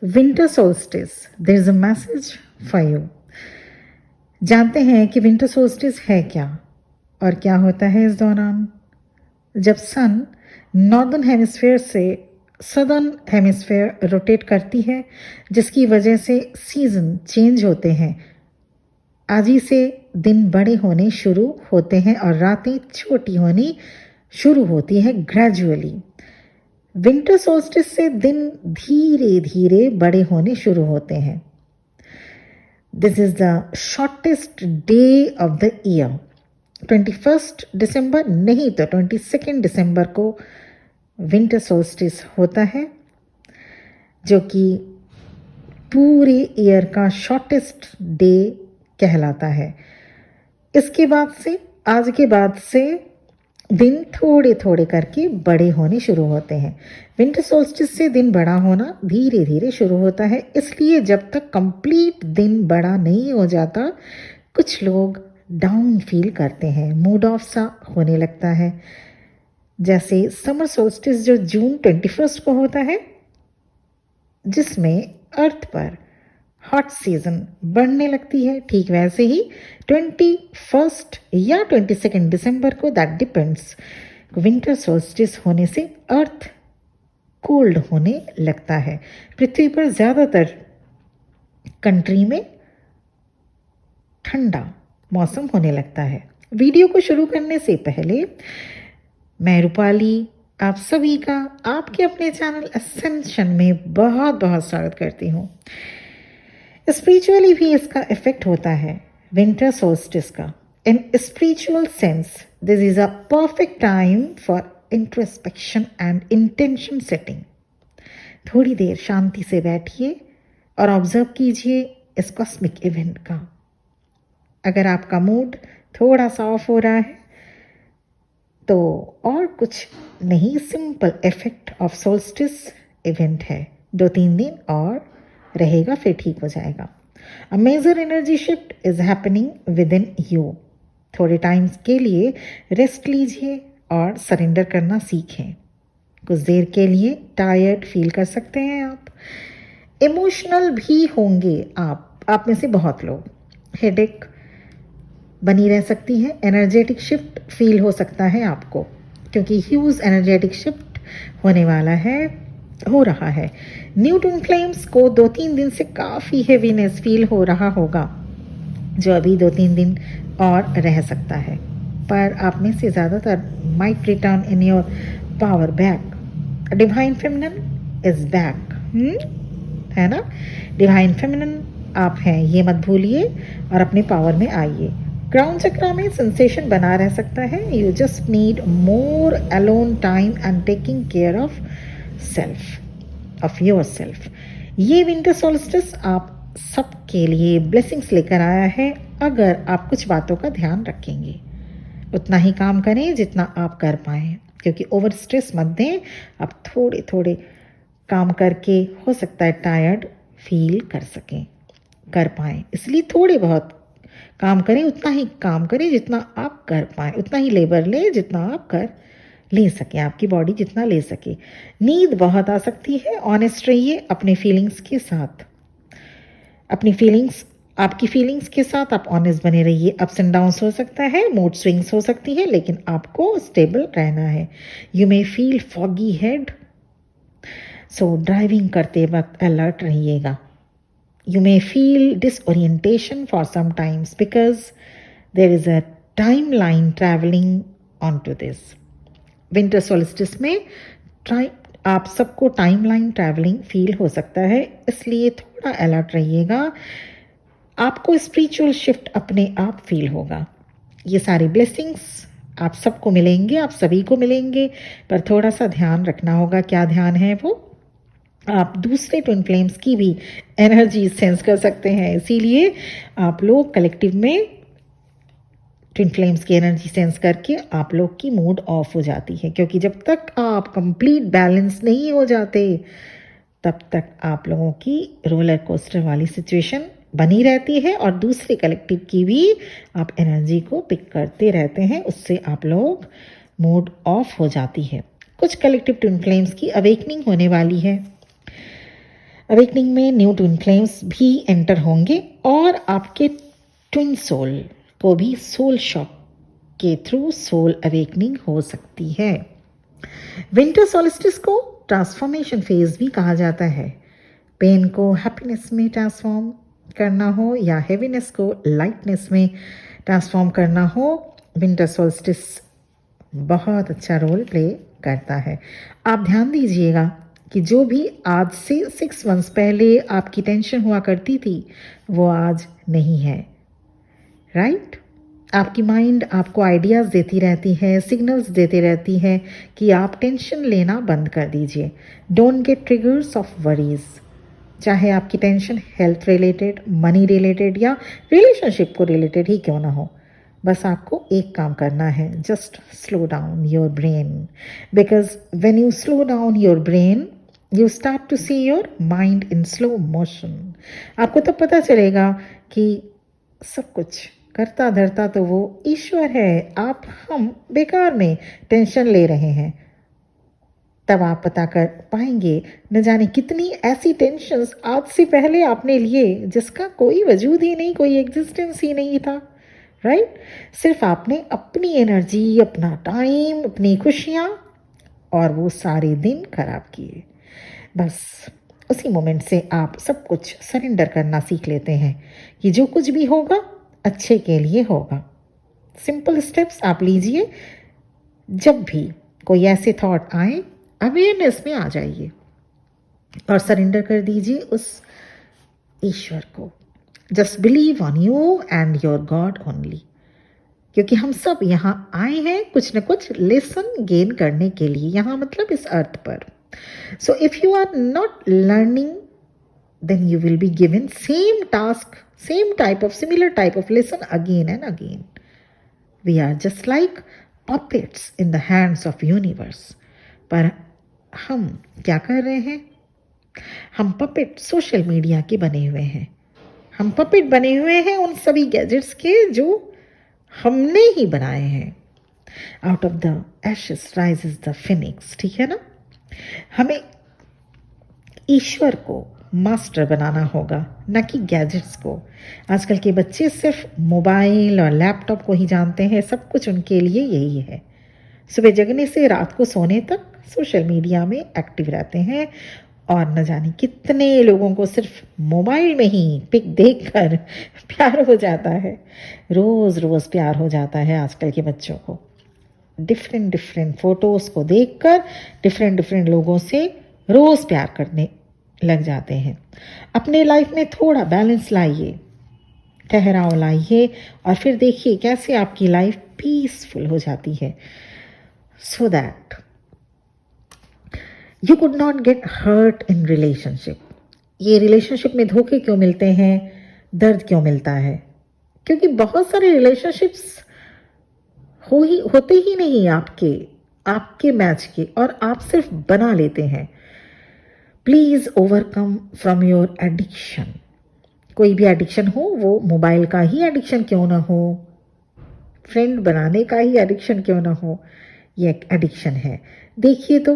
Winter solstice, there is a message for you. जानते हैं कि विंटर सोल्स्टिस है क्या और क्या होता है इस दौरान? जब सन नॉर्दर्न हेमिस्फेयर से सदर्न हेमिस्फेयर रोटेट करती है, जिसकी वजह से सीजन चेंज होते हैं। आज ही से दिन बड़े होने शुरू होते हैं और रातें छोटी होनी शुरू होती है ग्रेजुअली। विंटर सोल्स्टिस से दिन धीरे धीरे बड़े होने शुरू होते हैं। This is the shortest day of the year. 21 दिसंबर नहीं तो 22 दिसंबर को विंटर सोल्स्टिस होता है, जो कि पूरे ईयर का शॉर्टेस्ट डे कहलाता है। इसके बाद से, आज के बाद से दिन थोड़े थोड़े करके बड़े होने शुरू होते हैं। विंटर सोल्स्टिस से दिन बड़ा होना धीरे धीरे शुरू होता है, इसलिए जब तक कंप्लीट दिन बड़ा नहीं हो जाता कुछ लोग डाउन फील करते हैं, मूड ऑफ सा होने लगता है। जैसे समर सोल्स्टिस जो जून 21 को होता है, जिसमें अर्थ पर हॉट सीजन बढ़ने लगती है, ठीक वैसे ही 21 या 22 दिसंबर को, दैट डिपेंड्स, विंटर सोल्स्टिस होने से अर्थ कोल्ड होने लगता है। पृथ्वी पर ज़्यादातर कंट्री में ठंडा मौसम होने लगता है। वीडियो को शुरू करने से पहले मैं रूपाली आप सभी का आपके अपने चैनल असेंशन में बहुत बहुत स्वागत करती हूँ। स्पिरिचुअली भी इसका इफेक्ट होता है विंटर सोल्स्टिस का। In spiritual sense this is a perfect time for introspection and intention setting. थोड़ी देर शांति से बैठिए और ऑब्जर्व कीजिए इस कॉस्मिक इवेंट का। अगर आपका मूड थोड़ा सा ऑफ हो रहा है तो और कुछ नहीं, simple effect of solstice event है। 2-3 दिन और रहेगा, फिर ठीक हो जाएगा। A major energy shift is happening within you. थोड़े टाइम्स के लिए रेस्ट लीजिए और सरेंडर करना सीखें। कुछ देर के लिए टायर्ड फील कर सकते हैं आप, इमोशनल भी होंगे आप में से बहुत लोग। हेडेक बनी रह सकती है, एनर्जेटिक शिफ्ट फील हो सकता है आपको, क्योंकि ह्यूज एनर्जेटिक शिफ्ट होने वाला है, हो रहा है। न्यू ट्विन फ्लेम्स को 2-3 दिन से काफ़ी हेवीनेस फील हो रहा होगा, जो अभी 2-3 दिन और रह सकता है। पर आप में से ज़्यादातर might return in your power back. Divine feminine is back, है ना? डिवाइन फेमिनिन आप हैं, ये मत भूलिए और अपने पावर में आइए। क्राउन चक्रा में सेंसेशन बना रह सकता है। You just need more alone time and taking care of self, of your self. ये विंटर सोल्स्टिस आप सबके लिए ब्लेसिंग्स लेकर आया है, अगर आप कुछ बातों का ध्यान रखेंगे। उतना ही काम करें जितना आप कर पाएँ, क्योंकि ओवर स्ट्रेस मत दें। आप थोड़े थोड़े काम करके हो सकता है टायर्ड फील कर पाएँ, इसलिए थोड़े बहुत काम करें, उतना ही काम करें जितना आप कर पाएँ, उतना ही लेबर लें जितना आप कर ले सकें, आपकी बॉडी जितना ले सके। नींद बहुत आ सकती है, ऑनेस्ट रहिए अपने फीलिंग्स के साथ। आपकी फीलिंग्स के साथ आप ऑनेस्ट बने रहिए। अप्स एंड डाउन्स हो सकता है, मूड स्विंग्स हो सकती है, लेकिन आपको स्टेबल रहना है। You may feel foggy head, so driving करते वक्त अलर्ट रहिएगा। You may feel disorientation for some times because there is a timeline traveling onto this. Winter solstice में आप सबको टाइमलाइन ट्रैवलिंग फील हो सकता है, इसलिए थोड़ा अलर्ट रहिएगा। आपको स्पिरिचुअल शिफ्ट अपने आप फील होगा। ये सारे ब्लेसिंग्स आप सबको मिलेंगे, आप सभी को मिलेंगे, पर थोड़ा सा ध्यान रखना होगा। क्या ध्यान है वो? आप दूसरे ट्विन फ्लेम्स की भी एनर्जी सेंस कर सकते हैं, इसीलिए आप लोग कलेक्टिव में ट्विन फ्लेम्स की एनर्जी सेंस करके आप लोग की मूड ऑफ हो जाती है, क्योंकि जब तक आप कंप्लीट बैलेंस नहीं हो जाते तब तक आप लोगों की रोलर कोस्टर वाली सिचुएशन बनी रहती है और दूसरे कलेक्टिव की भी आप एनर्जी को पिक करते रहते हैं, उससे आप लोग मूड ऑफ हो जाती है। कुछ कलेक्टिव ट्विन फ्लेम्स की अवेकनिंग होने वाली है। अवेकनिंग में न्यू ट्विन फ्लेम्स भी एंटर होंगे और आपके ट्विन सोल को भी सोल शॉक के थ्रू सोल अवेकनिंग हो सकती है। विंटर सॉल्स्टिस को ट्रांसफॉर्मेशन फेज भी कहा जाता है। पेन को हैप्पीनेस में ट्रांसफॉर्म करना हो या हेवीनेस को लाइटनेस में ट्रांसफॉर्म करना हो, विंटर सॉल्स्टिस बहुत अच्छा रोल प्ले करता है। आप ध्यान दीजिएगा कि जो भी आज से 6 मंथ्स पहले आपकी टेंशन हुआ करती थी वो आज नहीं है, राइट? आपकी माइंड आपको आइडियाज़ देती रहती है, सिग्नल्स देती रहती है कि आप टेंशन लेना बंद कर दीजिए। Don't get triggers of worries. चाहे आपकी tension health related, money related या रिलेशनशिप को रिलेटेड ही क्यों ना हो, बस आपको एक काम करना है, just slow down your brain, because when you slow down your brain you start to see your mind in slow motion. आपको तो पता चलेगा कि सब कुछ करता धरता तो वो ईश्वर है, हम बेकार में टेंशन ले रहे हैं। तब आप पता कर पाएंगे न जाने कितनी ऐसी टेंशन्स आज से पहले आपने लिए जिसका कोई वजूद ही नहीं, कोई एग्जिस्टेंस ही नहीं था, राइट? सिर्फ आपने अपनी एनर्जी, अपना टाइम, अपनी खुशियाँ और वो सारे दिन खराब किए। बस उसी मोमेंट से आप सब कुछ सरेंडर करना सीख लेते हैं कि जो कुछ भी होगा अच्छे के लिए होगा। सिंपल स्टेप्स आप लीजिए। जब भी कोई ऐसे थॉट आए, अवेयरनेस में आ जाइए और सरेंडर कर दीजिए उस ईश्वर को। Just believe on you and your God only, क्योंकि हम सब यहाँ आए हैं कुछ न कुछ लेसन गेन करने के लिए, यहाँ मतलब इस अर्थ पर। So if you are not learning then you will be given same task, similar type of lesson again and again. We are just like puppets in the hands of universe. पर हम क्या कर रहे हैं? हम puppet social media के बने हुए हैं। हम पपेट बने हुए हैं उन सभी गैजेट्स के जो हमने ही बनाए हैं। Out of the ashes rises the Phoenix, ठीक है ना? हमें ईश्वर को मास्टर बनाना होगा, न कि गैजेट्स को। आजकल के बच्चे सिर्फ मोबाइल और लैपटॉप को ही जानते हैं, सब कुछ उनके लिए यही है। सुबह जगने से रात को सोने तक सोशल मीडिया में एक्टिव रहते हैं और न जाने कितने लोगों को सिर्फ मोबाइल में ही पिक देखकर प्यार हो जाता है। रोज़ रोज़ प्यार हो जाता है आजकल के बच्चों को। डिफरेंट फोटोज़ को देखकर डिफरेंट लोगों से रोज़ प्यार करने लग जाते हैं। अपने लाइफ में थोड़ा बैलेंस लाइए, ठहराव लाइए और फिर देखिए कैसे आपकी लाइफ पीसफुल हो जाती है। So that you could not get hurt in relationship. ये रिलेशनशिप में धोखे क्यों मिलते हैं, दर्द क्यों मिलता है? क्योंकि बहुत सारे रिलेशनशिप्स होते ही नहीं आपके मैच के, और आप सिर्फ बना लेते हैं। Please overcome from your addiction. कोई भी एडिक्शन हो, वो मोबाइल का ही एडिक्शन क्यों ना हो, फ्रेंड बनाने का ही एडिक्शन क्यों ना हो, ये एक एडिक्शन है। देखिए तो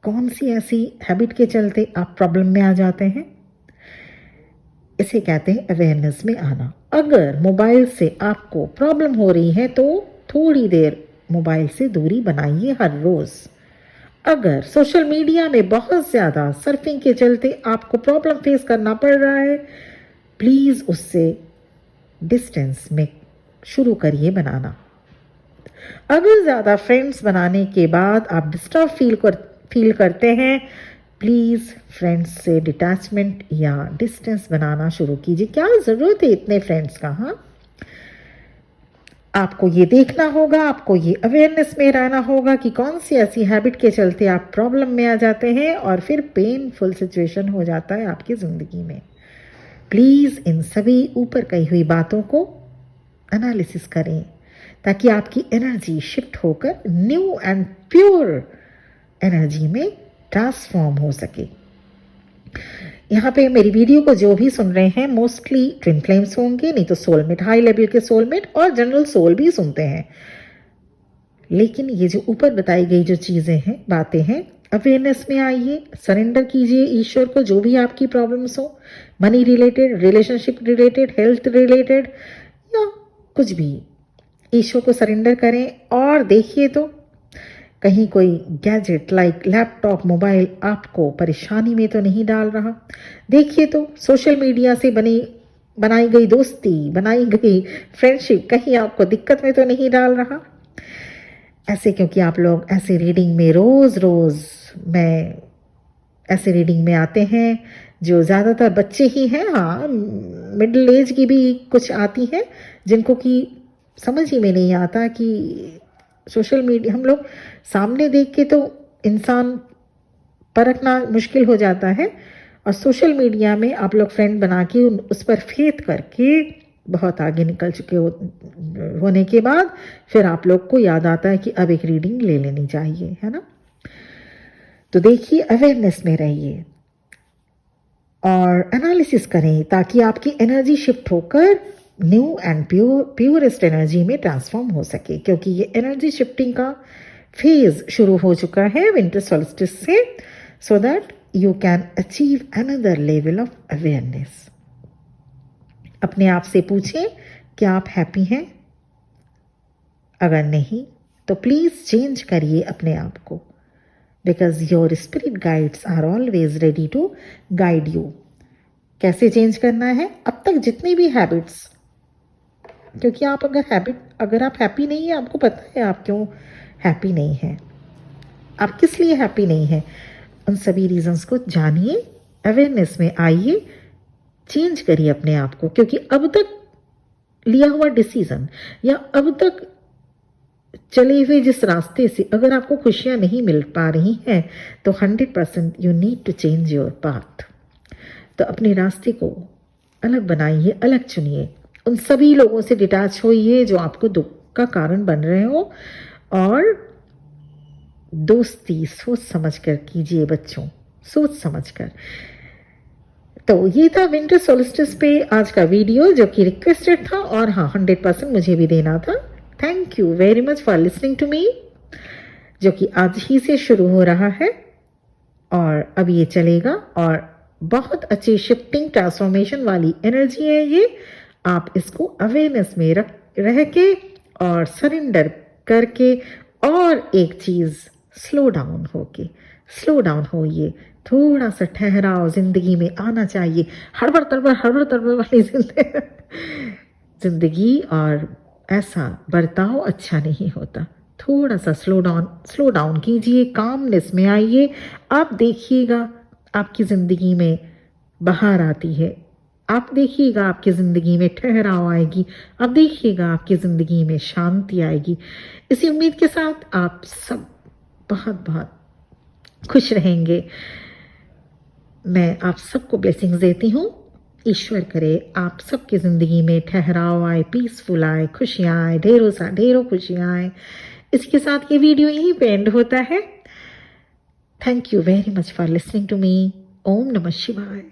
कौन सी ऐसी हैबिट के चलते आप प्रॉब्लम में आ जाते हैं। इसे कहते हैं अवेयरनेस में आना। अगर मोबाइल से आपको प्रॉब्लम हो रही है तो थोड़ी देर मोबाइल से दूरी बनाइए हर रोज़। अगर सोशल मीडिया में बहुत ज़्यादा सर्फिंग के चलते आपको प्रॉब्लम फेस करना पड़ रहा है, प्लीज़ उससे डिस्टेंस में शुरू करिए बनाना। अगर ज़्यादा फ्रेंड्स बनाने के बाद आप डिस्टर्ब फील करते हैं, प्लीज़ फ्रेंड्स से डिटैचमेंट या डिस्टेंस बनाना शुरू कीजिए। क्या ज़रूरत है इतने फ्रेंड्स का? हाँ, आपको ये देखना होगा, आपको ये अवेयरनेस में रहना होगा कि कौन सी ऐसी हैबिट के चलते आप प्रॉब्लम में आ जाते हैं और फिर पेनफुल सिचुएशन हो जाता है आपकी ज़िंदगी में। प्लीज़ इन सभी ऊपर कही हुई बातों को एनालिसिस करें ताकि आपकी एनर्जी शिफ्ट होकर न्यू एंड प्योर एनर्जी में ट्रांसफॉर्म हो सके। यहाँ पे मेरी वीडियो को जो भी सुन रहे हैं मोस्टली ट्विन फ्लेम्स होंगे, नहीं तो सोलमेट, हाई लेवल के सोलमेट और जनरल सोल भी सुनते हैं। लेकिन ये जो ऊपर बताई गई जो चीज़ें हैं, बातें हैं, अवेयरनेस में आइए, सरेंडर कीजिए ईश्वर को जो भी आपकी प्रॉब्लम्स हो, money related, relationship related, health related या कुछ भी, ईश्वर को सरेंडर करें और देखिए तो कहीं कोई गैजेट लाइक लैपटॉप, मोबाइल आपको परेशानी में तो नहीं डाल रहा। देखिए तो सोशल मीडिया से बनाई गई दोस्ती, बनाई गई फ्रेंडशिप कहीं आपको दिक्कत में तो नहीं डाल रहा। ऐसे क्योंकि आप लोग ऐसे रीडिंग में रोज़ मैं ऐसे रीडिंग में आते हैं जो ज़्यादातर बच्चे ही हैं। हाँ, मिडिल एज की भी कुछ आती हैं जिनको कि समझ ही में नहीं आता कि सोशल मीडिया, हम लोग सामने देख के तो इंसान परखना मुश्किल हो जाता है और सोशल मीडिया में आप लोग फ्रेंड बना के उस पर फेथ करके बहुत आगे निकल चुके होने के बाद फिर आप लोग को याद आता है कि अब एक रीडिंग ले लेनी चाहिए, है ना। तो देखिए, अवेयरनेस में रहिए और एनालिसिस करें ताकि आपकी एनर्जी शिफ्ट होकर न्यू एंड प्योरेस्ट एनर्जी में ट्रांसफॉर्म हो सके, क्योंकि ये एनर्जी शिफ्टिंग का फेज शुरू हो चुका है विंटर सोल्स्टिस से, सो that you can achieve another level of awareness. अपने आप से पूछें क्या आप हैप्पी हैं? अगर नहीं तो प्लीज चेंज करिए अपने आप को, because your spirit guides are always ready to guide you. कैसे चेंज करना है? अब तक जितनी भी हैबिट्स, क्योंकि आप अगर आप हैप्पी नहीं है, आपको पता है आप क्यों हैप्पी नहीं है, आप किस लिए हैप्पी नहीं है, उन सभी रीजंस को जानिए, अवेयरनेस में आइए, चेंज करिए अपने आप को। क्योंकि अब तक लिया हुआ डिसीजन या अब तक चले हुए जिस रास्ते से अगर आपको खुशियां नहीं मिल पा रही हैं तो 100% you need to change your path. तो अपने रास्ते को अलग बनाइए, अलग चुनिए, उन सभी लोगों से डिटैच होइए जो आपको दुख का कारण बन रहे हो, और दोस्ती सोच समझकर कीजिए बच्चों, सोच समझकर। तो ये था विंटर सोल्स्टिस पे आज का वीडियो जो कि रिक्वेस्टेड था, और हाँ 100% मुझे भी देना था। Thank you very much for listening to me, जो कि आज ही से शुरू हो रहा है और अब ये चलेगा, और बहुत अच्छी शिफ्टिंग ट्रांसफॉर्मेशन वाली एनर्जी है ये। आप इसको अवेयरनेस में रह के और सरेंडर करके, और एक चीज़ स्लो डाउन होइए, थोड़ा सा ठहराव जिंदगी में आना चाहिए। हड़बड़ तड़बड़ वाली जिंदगी और ऐसा बर्ताव अच्छा नहीं होता। थोड़ा सा स्लो डाउन कीजिए, कामनेस में आइए। आप देखिएगा आपकी ज़िंदगी में बाहर आती है, आप देखिएगा आपकी ज़िंदगी में ठहराव आएगी, आप देखिएगा आपकी ज़िंदगी में शांति आएगी। इसी उम्मीद के साथ आप सब बहुत बहुत खुश रहेंगे। मैं आप सबको ब्लेसिंग्स देती हूँ। ईश्वर करे आप सबकी ज़िंदगी में ठहराव आए, पीसफुल आए, खुशियाँ आए, ढेरों खुशियाँ आए। इसके साथ ये वीडियो यहीं पे एंड होता है। Thank you very much for listening to me. ओम नमः शिवाय।